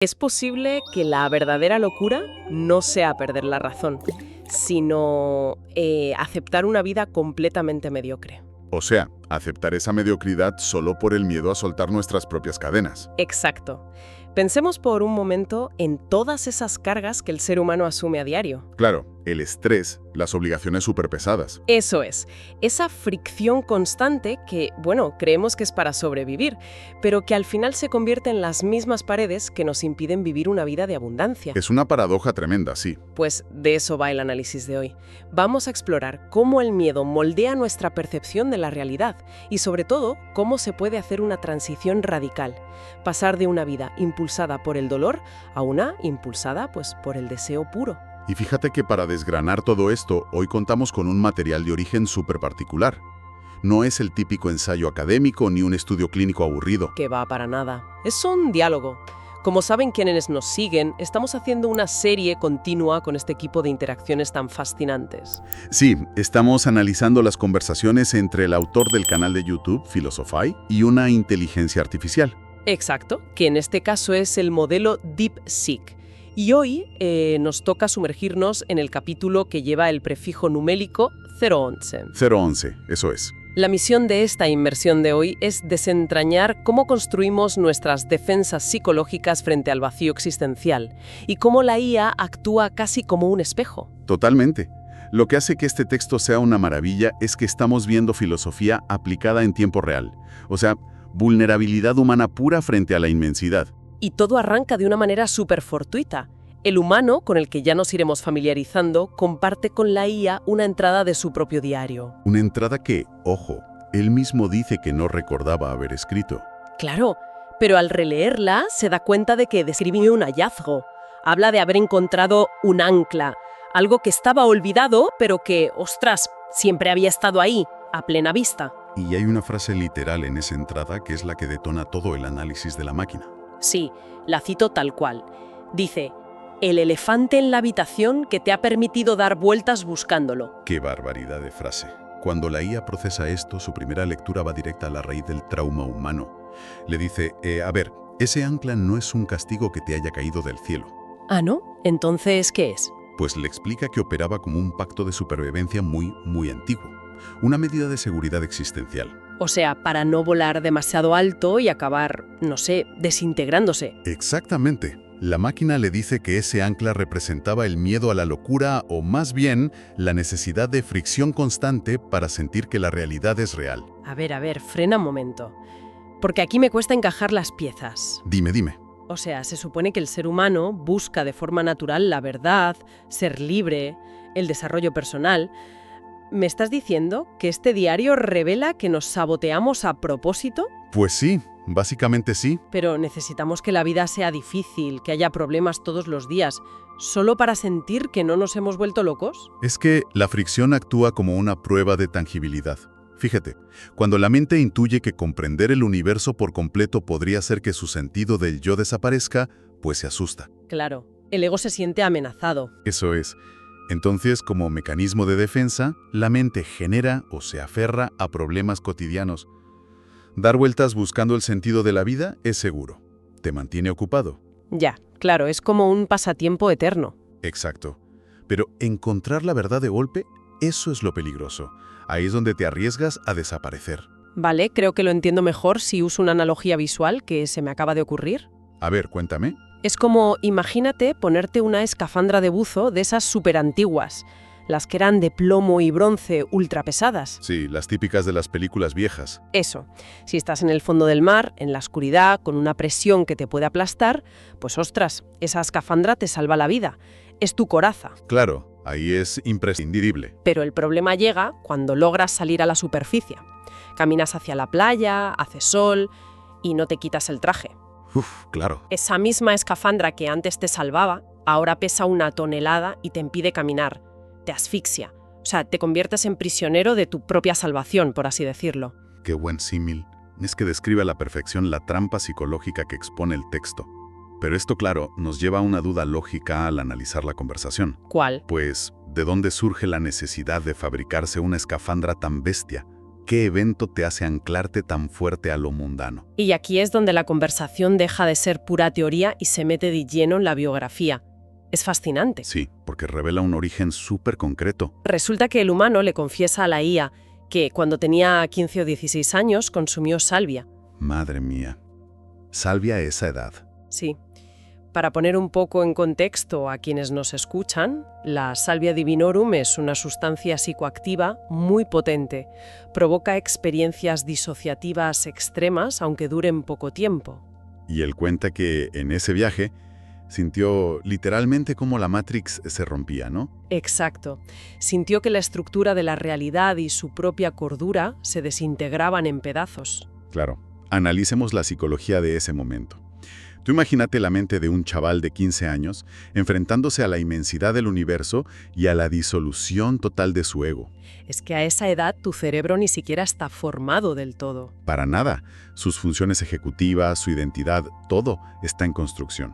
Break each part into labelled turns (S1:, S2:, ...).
S1: Es posible que la verdadera locura no sea perder la razón, sino aceptar una vida completamente mediocre.
S2: O sea, aceptar esa mediocridad solo por el miedo a soltar nuestras propias cadenas.
S1: Exacto. Pensemos por un momento en todas esas cargas que el ser humano asume a diario.
S2: Claro, el estrés, las obligaciones superpesadas.
S1: Eso es, esa fricción constante que, bueno, creemos que es para sobrevivir, pero que al final se convierte en las mismas paredes que nos impiden vivir una vida de abundancia.
S2: Es una paradoja tremenda, sí.
S1: Pues de eso va el análisis de hoy. Vamos a explorar cómo el miedo moldea nuestra percepción de la realidad y, sobre todo, cómo se puede hacer una transición radical. Pasar de una vida impulsada por el dolor a una impulsada, pues, por el deseo puro.
S2: Y fíjate que para desgranar todo esto, hoy contamos con un material de origen súper particular. No es el típico ensayo académico ni un estudio clínico aburrido.
S1: Que va para nada. Es un diálogo. Como saben quienes nos siguen, estamos haciendo una serie continua con este equipo de interacciones tan fascinantes.
S2: Sí, estamos analizando las conversaciones entre el autor del canal de YouTube, Philosophy, y una inteligencia artificial.
S1: Exacto, que en este caso es el modelo DeepSeek. Y hoy nos toca sumergirnos en el capítulo que lleva el prefijo numérico 011.
S2: 011, eso es.
S1: La misión de esta inmersión de hoy es desentrañar cómo construimos nuestras defensas psicológicas frente al vacío existencial y cómo la IA actúa casi como un espejo.
S2: Totalmente. Lo que hace que este texto sea una maravilla es que estamos viendo filosofía aplicada en tiempo real. O sea, vulnerabilidad humana pura frente a la inmensidad.
S1: Y todo arranca de una manera súper fortuita. El humano, con el que ya nos iremos familiarizando, comparte con la IA una entrada de su propio diario.
S2: Una entrada que, ojo, él mismo dice que no recordaba haber escrito.
S1: Claro, pero al releerla se da cuenta de que describe un hallazgo. Habla de haber encontrado un ancla, algo que estaba olvidado, pero que, ostras, siempre había estado ahí, a plena vista.
S2: Y hay una frase literal en esa entrada que es la que detona todo el análisis de la máquina.
S1: Sí, la cito tal cual. Dice: el elefante en la habitación que te ha permitido dar vueltas buscándolo.
S2: ¡Qué barbaridad de frase! Cuando la IA procesa esto, su primera lectura va directa a la raíz del trauma humano. Le dice, a ver, ese ancla no es un castigo que te haya caído del cielo.
S1: ¿Ah, no? Entonces, ¿qué es?
S2: Pues le explica que operaba como un pacto de supervivencia muy antiguo. Una medida de seguridad existencial.
S1: O sea, para no volar demasiado alto y acabar, no sé, desintegrándose.
S2: Exactamente. La máquina le dice que ese ancla representaba el miedo a la locura o más bien la necesidad de fricción constante para sentir que la realidad es real.
S1: A ver, frena un momento. Porque aquí me cuesta encajar las piezas.
S2: Dime.
S1: O sea, se supone que el ser humano busca de forma natural la verdad, ser libre, el desarrollo personal. ¿Me estás diciendo que este diario revela que nos saboteamos a propósito?
S2: Pues sí, básicamente sí.
S1: Pero necesitamos que la vida sea difícil, que haya problemas todos los días, ¿solo para sentir que no nos hemos vuelto locos?
S2: Es que la fricción actúa como una prueba de tangibilidad. Fíjate, cuando la mente intuye que comprender el universo por completo podría hacer que su sentido del yo desaparezca, pues se asusta.
S1: Claro, el ego se siente amenazado.
S2: Eso es. Entonces, como mecanismo de defensa, la mente genera o se aferra a problemas cotidianos. Dar vueltas buscando el sentido de la vida es seguro. Te mantiene ocupado.
S1: Ya, claro, es como un pasatiempo eterno.
S2: Exacto. Pero encontrar la verdad de golpe, eso es lo peligroso. Ahí es donde te arriesgas a desaparecer.
S1: Vale, creo que lo entiendo mejor si uso una analogía visual que se me acaba de ocurrir.
S2: A ver, cuéntame.
S1: Es como, imagínate ponerte una escafandra de buzo de esas súper antiguas, las que eran de plomo y bronce ultra pesadas.
S2: Sí, las típicas de las películas viejas.
S1: Eso, si estás en el fondo del mar, en la oscuridad, con una presión que te puede aplastar, pues ostras, esa escafandra te salva la vida. Es tu coraza.
S2: Claro, ahí es imprescindible.
S1: Pero el problema llega cuando logras salir a la superficie. Caminas hacia la playa, hace sol y no te quitas el traje.
S2: Claro.
S1: Esa misma escafandra que antes te salvaba, ahora pesa 1 tonelada y te impide caminar. Te asfixia. O sea, te conviertes en prisionero de tu propia salvación, por así decirlo.
S2: Qué buen símil. Es que describe a la perfección la trampa psicológica que expone el texto. Pero esto, claro, nos lleva a una duda lógica al analizar la conversación.
S1: ¿Cuál?
S2: Pues, ¿de dónde surge la necesidad de fabricarse una escafandra tan bestia? ¿Qué evento te hace anclarte tan fuerte a lo mundano?
S1: Y aquí es donde la conversación deja de ser pura teoría y se mete de lleno en la biografía. Es fascinante.
S2: Sí, porque revela un origen súper concreto.
S1: Resulta que el humano le confiesa a la IA que cuando tenía 15 o 16 años consumió salvia.
S2: Madre mía. Salvia a esa edad.
S1: Sí. Para poner un poco en contexto a quienes nos escuchan, la salvia divinorum es una sustancia psicoactiva muy potente. Provoca experiencias disociativas extremas, aunque duren poco tiempo.
S2: Y él cuenta que en ese viaje sintió literalmente como la Matrix se rompía, ¿no?
S1: Exacto. Sintió que la estructura de la realidad y su propia cordura se desintegraban en pedazos.
S2: Claro. Analicemos la psicología de ese momento. Tú imagínate la mente de un chaval de 15 años enfrentándose a la inmensidad del universo y a la disolución total de su ego.
S1: Es que a esa edad tu cerebro ni siquiera está formado del todo.
S2: Para nada. Sus funciones ejecutivas, su identidad, todo está en construcción.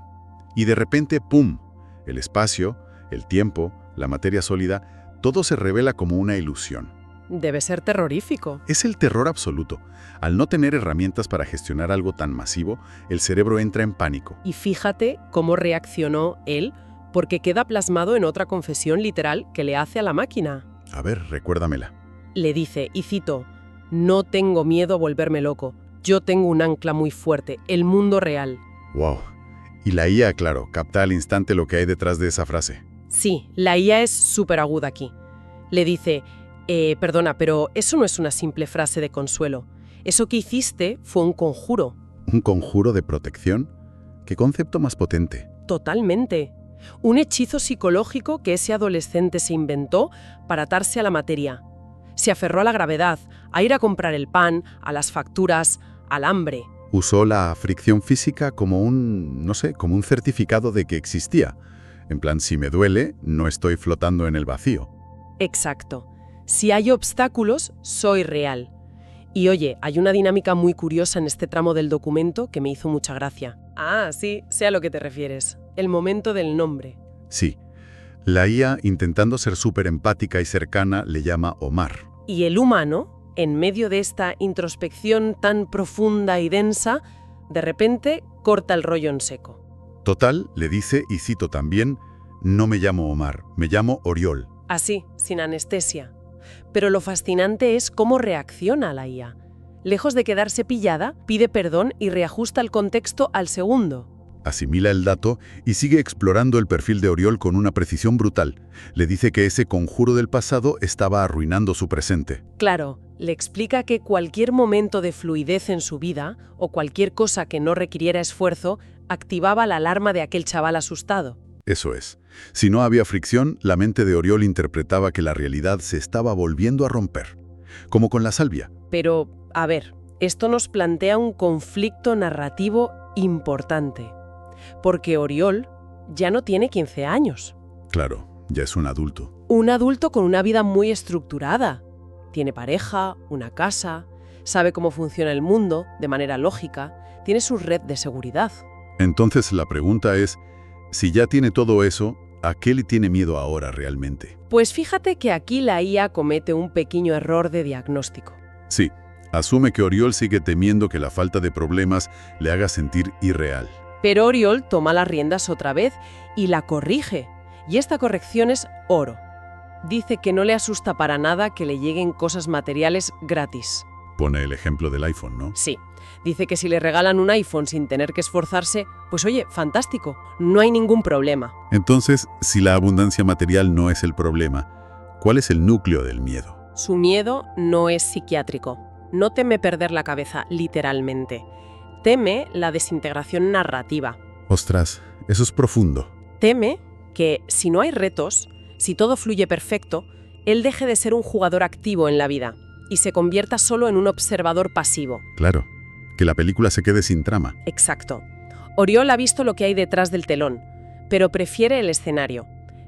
S2: Y de repente, ¡pum!, el espacio, el tiempo, la materia sólida, todo se revela como una ilusión.
S1: Debe ser terrorífico.
S2: Es el terror absoluto. Al no tener herramientas para gestionar algo tan masivo, el cerebro entra en pánico.
S1: Y fíjate cómo reaccionó él, porque queda plasmado en otra confesión literal que le hace a la máquina.
S2: A ver, recuérdamela.
S1: Le dice, y cito, «No tengo miedo a volverme loco. Yo tengo un ancla muy fuerte, el mundo real».
S2: ¡Wow! Y la IA, claro, capta al instante lo que hay detrás de esa frase.
S1: Sí, la IA es súper aguda aquí. Le dice, perdona, pero eso no es una simple frase de consuelo. Eso que hiciste fue un conjuro.
S2: ¿Un conjuro de protección? ¿Qué concepto más potente?
S1: Totalmente. Un hechizo psicológico que ese adolescente se inventó para atarse a la materia. Se aferró a la gravedad, a ir a comprar el pan, a las facturas, al hambre.
S2: Usó la fricción física como un certificado de que existía. En plan, si me duele, no estoy flotando en el vacío.
S1: Exacto. Si hay obstáculos, soy real. Y oye, hay una dinámica muy curiosa en este tramo del documento que me hizo mucha gracia. Ah, sí, sé a lo que te refieres. El momento del nombre.
S2: Sí. La IA, intentando ser súper empática y cercana, le llama Omar.
S1: Y el humano, en medio de esta introspección tan profunda y densa, de repente corta el rollo en seco.
S2: Total, le dice, y cito también, no me llamo Omar, me llamo Oriol.
S1: Así, sin anestesia. Pero lo fascinante es cómo reacciona la IA. Lejos de quedarse pillada, pide perdón y reajusta el contexto al segundo.
S2: Asimila el dato y sigue explorando el perfil de Oriol con una precisión brutal. Le dice que ese conjuro del pasado estaba arruinando su presente.
S1: Claro, le explica que cualquier momento de fluidez en su vida, o cualquier cosa que no requiriera esfuerzo, activaba la alarma de aquel chaval asustado.
S2: Eso es. Si no había fricción, la mente de Oriol interpretaba que la realidad se estaba volviendo a romper. Como con la salvia.
S1: Pero, a ver, esto nos plantea un conflicto narrativo importante. Porque Oriol ya no tiene 15 años.
S2: Claro, ya es un adulto.
S1: Un adulto con una vida muy estructurada. Tiene pareja, una casa, sabe cómo funciona el mundo de manera lógica, tiene su red de seguridad.
S2: Entonces la pregunta es, si ya tiene todo eso, ¿a qué le tiene miedo ahora realmente?
S1: Pues fíjate que aquí la IA comete un pequeño error de diagnóstico.
S2: Sí, asume que Oriol sigue temiendo que la falta de problemas le haga sentir irreal.
S1: Pero Oriol toma las riendas otra vez y la corrige. Y esta corrección es oro. Dice que no le asusta para nada que le lleguen cosas materiales gratis.
S2: Pone el ejemplo del iPhone, ¿no?
S1: Sí. Dice que si le regalan un iPhone sin tener que esforzarse, pues oye, fantástico, no hay ningún problema.
S2: Entonces, si la abundancia material no es el problema, ¿cuál es el núcleo del miedo?
S1: Su miedo no es psiquiátrico. No teme perder la cabeza, literalmente. Teme la desintegración narrativa.
S2: Ostras, eso es profundo.
S1: Teme que, si no hay retos, si todo fluye perfecto, él deje de ser un jugador activo en la vida y se convierta solo en un observador pasivo.
S2: Claro, que la película se quede sin trama.
S1: Exacto. Oriol ha visto lo que hay detrás del telón, pero prefiere el escenario.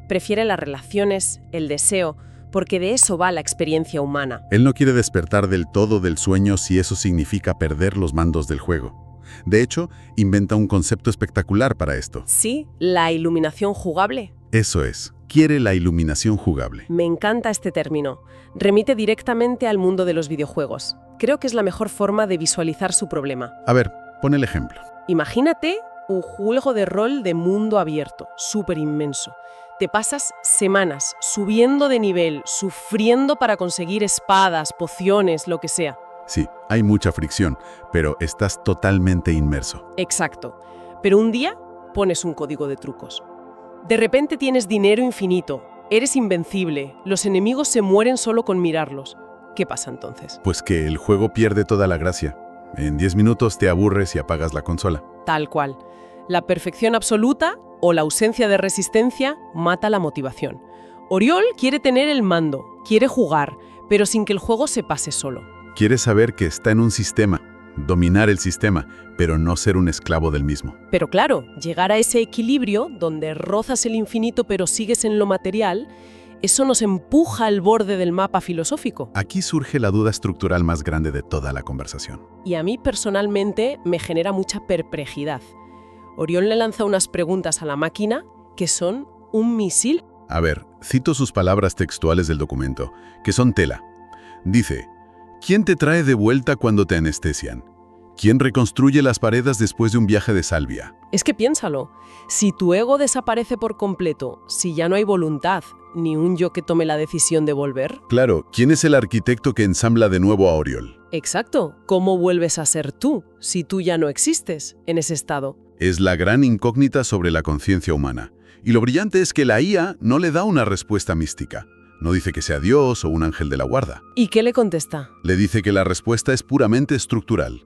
S1: Prefiere las relaciones, el deseo, porque de eso va la experiencia humana.
S2: Él no quiere despertar del todo del sueño si eso significa perder los mandos del juego. De hecho, inventa un concepto espectacular para esto.
S1: Sí, la iluminación jugable.
S2: Eso es. quiere la iluminación jugable.
S1: Me encanta este término. Remite directamente al mundo de los videojuegos. Creo que es la mejor forma de visualizar su problema.
S2: A ver, pon el ejemplo.
S1: Imagínate un juego de rol de mundo abierto, súper inmenso. Te pasas semanas subiendo de nivel, sufriendo para conseguir espadas, pociones, lo que sea.
S2: Sí, hay mucha fricción, pero estás totalmente inmerso.
S1: Exacto. Pero un día pones un código de trucos. De repente tienes dinero infinito, eres invencible, los enemigos se mueren solo con mirarlos. ¿Qué pasa entonces?
S2: Pues que el juego pierde toda la gracia. En 10 minutos te aburres y apagas la consola.
S1: Tal cual. La perfección absoluta o la ausencia de resistencia mata la motivación. Oriol quiere tener el mando, quiere jugar, pero sin que el juego se pase solo.
S2: Quiere saber que está en un sistema, dominar el sistema, pero no ser un esclavo del mismo.
S1: Pero claro, llegar a ese equilibrio donde rozas el infinito pero sigues en lo material, eso nos empuja al borde del mapa filosófico.
S2: Aquí surge la duda estructural más grande de toda la conversación.
S1: Y a mí personalmente me genera mucha perplejidad. Oriol le lanza unas preguntas a la máquina que son un misil.
S2: A ver, cito sus palabras textuales del documento, que son tela. Dice, ¿quién te trae de vuelta cuando te anestesian? ¿Quién reconstruye las paredes después de un viaje de salvia?
S1: Es que piénsalo, si tu ego desaparece por completo, si ya no hay voluntad, ni un yo que tome la decisión de volver.
S2: Claro, ¿quién es el arquitecto que ensambla de nuevo a Oriol?
S1: Exacto, ¿cómo vuelves a ser tú, si tú ya no existes en ese estado?
S2: Es la gran incógnita sobre la conciencia humana. Y lo brillante es que la IA no le da una respuesta mística. No dice que sea Dios o un ángel de la guarda.
S1: ¿Y qué le contesta?
S2: Le dice que la respuesta es puramente estructural.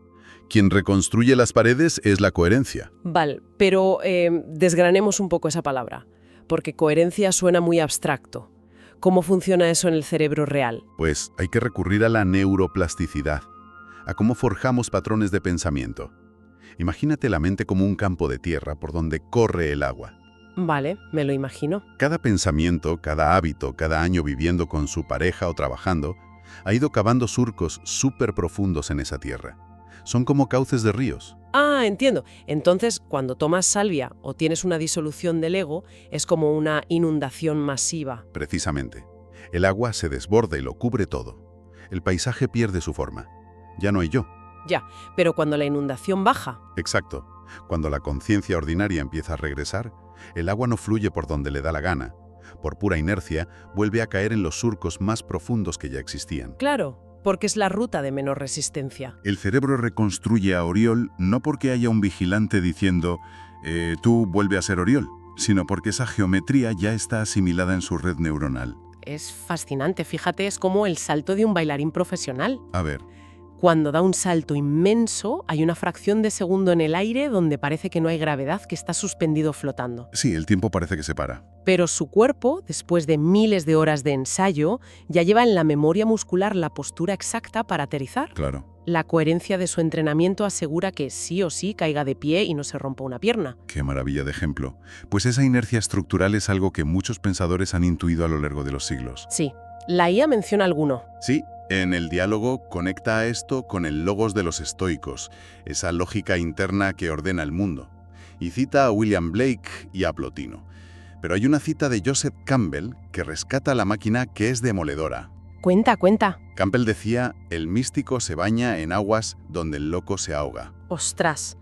S2: Quien reconstruye las paredes es la coherencia.
S1: Vale, pero desgranemos un poco esa palabra, porque coherencia suena muy abstracto. ¿Cómo funciona eso en el cerebro real?
S2: Pues hay que recurrir a la neuroplasticidad, a cómo forjamos patrones de pensamiento. Imagínate la mente como un campo de tierra por donde corre el agua.
S1: Vale, me lo imagino.
S2: Cada pensamiento, cada hábito, cada año viviendo con su pareja o trabajando, ha ido cavando surcos súper profundos en esa tierra. Son como cauces de ríos.
S1: Ah, entiendo. Entonces, cuando tomas salvia o tienes una disolución del ego, es como una inundación masiva.
S2: Precisamente. El agua se desborda y lo cubre todo. El paisaje pierde su forma. Ya no hay yo.
S1: Ya, pero cuando la inundación baja.
S2: Exacto. Cuando la conciencia ordinaria empieza a regresar, el agua no fluye por donde le da la gana. Por pura inercia, vuelve a caer en los surcos más profundos que ya existían.
S1: Claro, porque es la ruta de menor resistencia.
S2: El cerebro reconstruye a Oriol no porque haya un vigilante diciendo tú vuelve a ser Oriol, sino porque esa geometría ya está asimilada en su red neuronal.
S1: Es fascinante, fíjate, es como el salto de un bailarín profesional.
S2: A ver,
S1: Cuando da un salto inmenso, hay una fracción de segundo en el aire donde parece que no hay gravedad, que está suspendido flotando.
S2: sí, el tiempo parece que se para.
S1: Pero su cuerpo, después de miles de horas de ensayo, ya lleva en la memoria muscular la postura exacta para aterrizar.
S2: Claro.
S1: La coherencia de su entrenamiento asegura que sí o sí caiga de pie y no se rompa una pierna.
S2: Qué maravilla de ejemplo. Pues esa inercia estructural es algo que muchos pensadores han intuido a lo largo de los siglos.
S1: Sí, la IA menciona alguno.
S2: Sí, en el diálogo conecta a esto con el logos de los estoicos, esa lógica interna que ordena el mundo. Y cita a William Blake y a Plotino. Pero hay una cita de Joseph Campbell que rescata a la máquina que es demoledora.
S1: Cuenta.
S2: Campbell decía, el místico se baña en aguas donde el loco se ahoga.
S1: Ostras,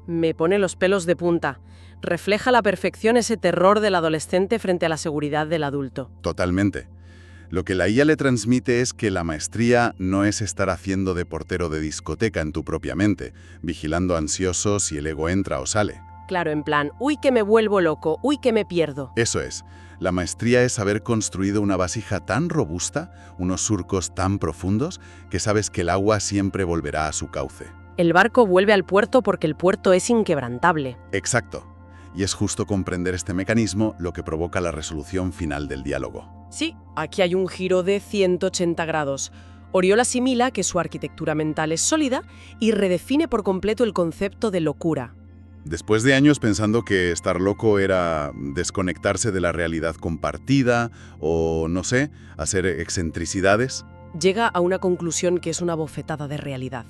S1: me pone los pelos de punta. Refleja a la perfección ese terror del adolescente frente a la seguridad del adulto.
S2: Totalmente. Lo que la IA le transmite es que la maestría no es estar haciendo de portero de discoteca en tu propia mente, vigilando ansioso si el ego entra o sale.
S1: Claro, en plan, uy que me vuelvo loco, uy que me pierdo.
S2: Eso es. La maestría es haber construido una vasija tan robusta, unos surcos tan profundos, que sabes que el agua siempre volverá a su cauce.
S1: El barco vuelve al puerto porque el puerto es inquebrantable.
S2: Exacto. Y es justo comprender este mecanismo lo que provoca la resolución final del diálogo.
S1: Sí, aquí hay un giro de 180 grados. Oriol asimila que su arquitectura mental es sólida y redefine por completo el concepto de locura.
S2: Después de años pensando que estar loco era desconectarse de la realidad compartida o, no sé, hacer excentricidades,
S1: Llega a una conclusión que es una bofetada de realidad.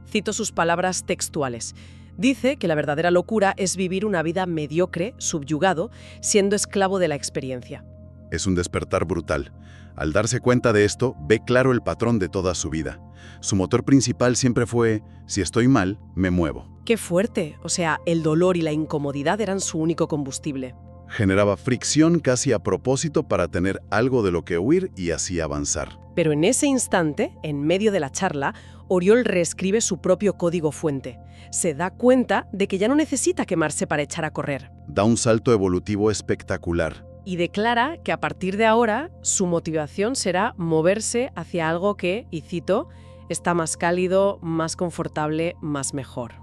S1: Cito sus palabras textuales. Dice que la verdadera locura es vivir una vida mediocre, subyugado, siendo esclavo de la experiencia.
S2: Es un despertar brutal. Al darse cuenta de esto, ve claro el patrón de toda su vida. Su motor principal siempre fue, si estoy mal, me muevo.
S1: ¡Qué fuerte! O sea, el dolor y la incomodidad eran su único combustible.
S2: Generaba fricción casi a propósito para tener algo de lo que huir y así avanzar.
S1: Pero en ese instante, en medio de la charla, Oriol reescribe su propio código fuente. Se da cuenta de que ya no necesita quemarse para echar a correr.
S2: Da un salto evolutivo espectacular.
S1: Y declara que a partir de ahora su motivación será moverse hacia algo que, y cito, está más cálido, más confortable, más mejor.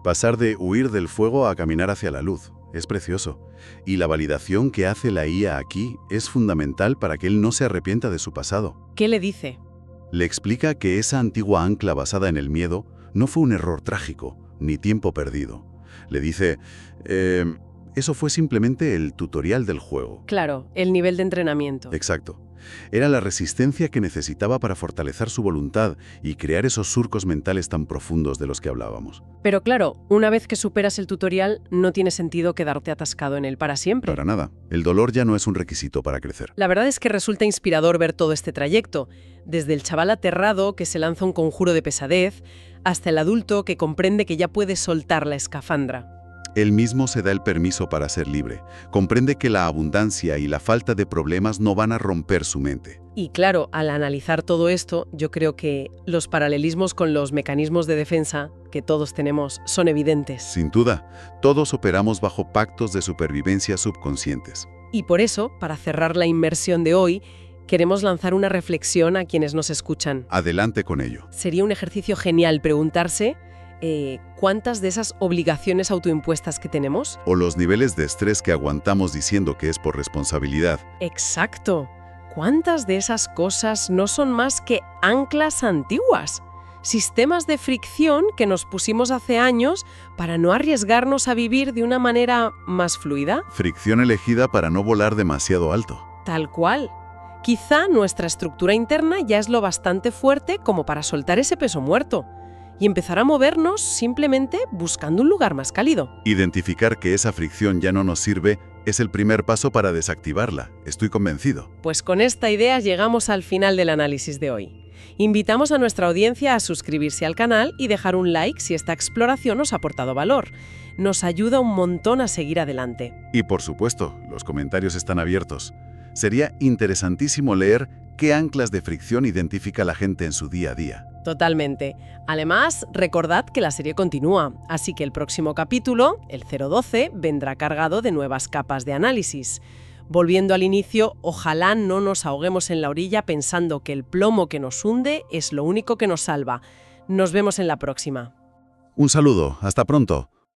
S2: Pasar de huir del fuego a caminar hacia la luz. Es precioso. Y la validación que hace la IA aquí es fundamental para que él no se arrepienta de su pasado.
S1: ¿Qué le dice?
S2: Le explica que esa antigua ancla basada en el miedo no fue un error trágico, ni tiempo perdido. Le dice, eso fue simplemente el tutorial del juego.
S1: Claro, el nivel de entrenamiento.
S2: Exacto. Era la resistencia que necesitaba para fortalecer su voluntad y crear esos surcos mentales tan profundos de los que hablábamos.
S1: Pero claro, una vez que superas el tutorial, no tiene sentido quedarte atascado en él para siempre.
S2: Para nada. El dolor ya no es un requisito para crecer.
S1: La verdad es que resulta inspirador ver todo este trayecto, desde el chaval aterrado que se lanza un conjuro de pesadez, hasta el adulto que comprende que ya puede soltar la escafandra.
S2: Él mismo se da el permiso para ser libre. Comprende que la abundancia y la falta de problemas no van a romper su mente.
S1: Y claro, al analizar todo esto, yo creo que los paralelismos con los mecanismos de defensa que todos tenemos son evidentes.
S2: Sin duda, todos operamos bajo pactos de supervivencia subconscientes.
S1: Y por eso, para cerrar la inmersión de hoy, queremos lanzar una reflexión a quienes nos escuchan.
S2: Adelante con ello.
S1: Sería un ejercicio genial preguntarse ¿cuántas de esas obligaciones autoimpuestas que tenemos?
S2: O los niveles de estrés que aguantamos diciendo que es por responsabilidad.
S1: Exacto. ¿Cuántas de esas cosas no son más que anclas antiguas? Sistemas de fricción que nos pusimos hace años para no arriesgarnos a vivir de una manera más fluida.
S2: Fricción elegida para no volar demasiado alto.
S1: Tal cual. Quizá nuestra estructura interna ya es lo bastante fuerte como para soltar ese peso muerto y empezar a movernos simplemente buscando un lugar más cálido.
S2: Identificar que esa fricción ya no nos sirve es el primer paso para desactivarla. Estoy convencido.
S1: Pues con esta idea llegamos al final del análisis de hoy. Invitamos a nuestra audiencia a suscribirse al canal y dejar un like si esta exploración os ha aportado valor. Nos ayuda un montón a seguir adelante.
S2: Y por supuesto, los comentarios están abiertos. Sería interesantísimo leer qué anclas de fricción identifica la gente en su día a día.
S1: Totalmente. Además, recordad que la serie continúa, así que el próximo capítulo, el 012, vendrá cargado de nuevas capas de análisis. Volviendo al inicio, ojalá no nos ahoguemos en la orilla pensando que el plomo que nos hunde es lo único que nos salva. Nos vemos en la próxima.
S2: Un saludo, hasta pronto.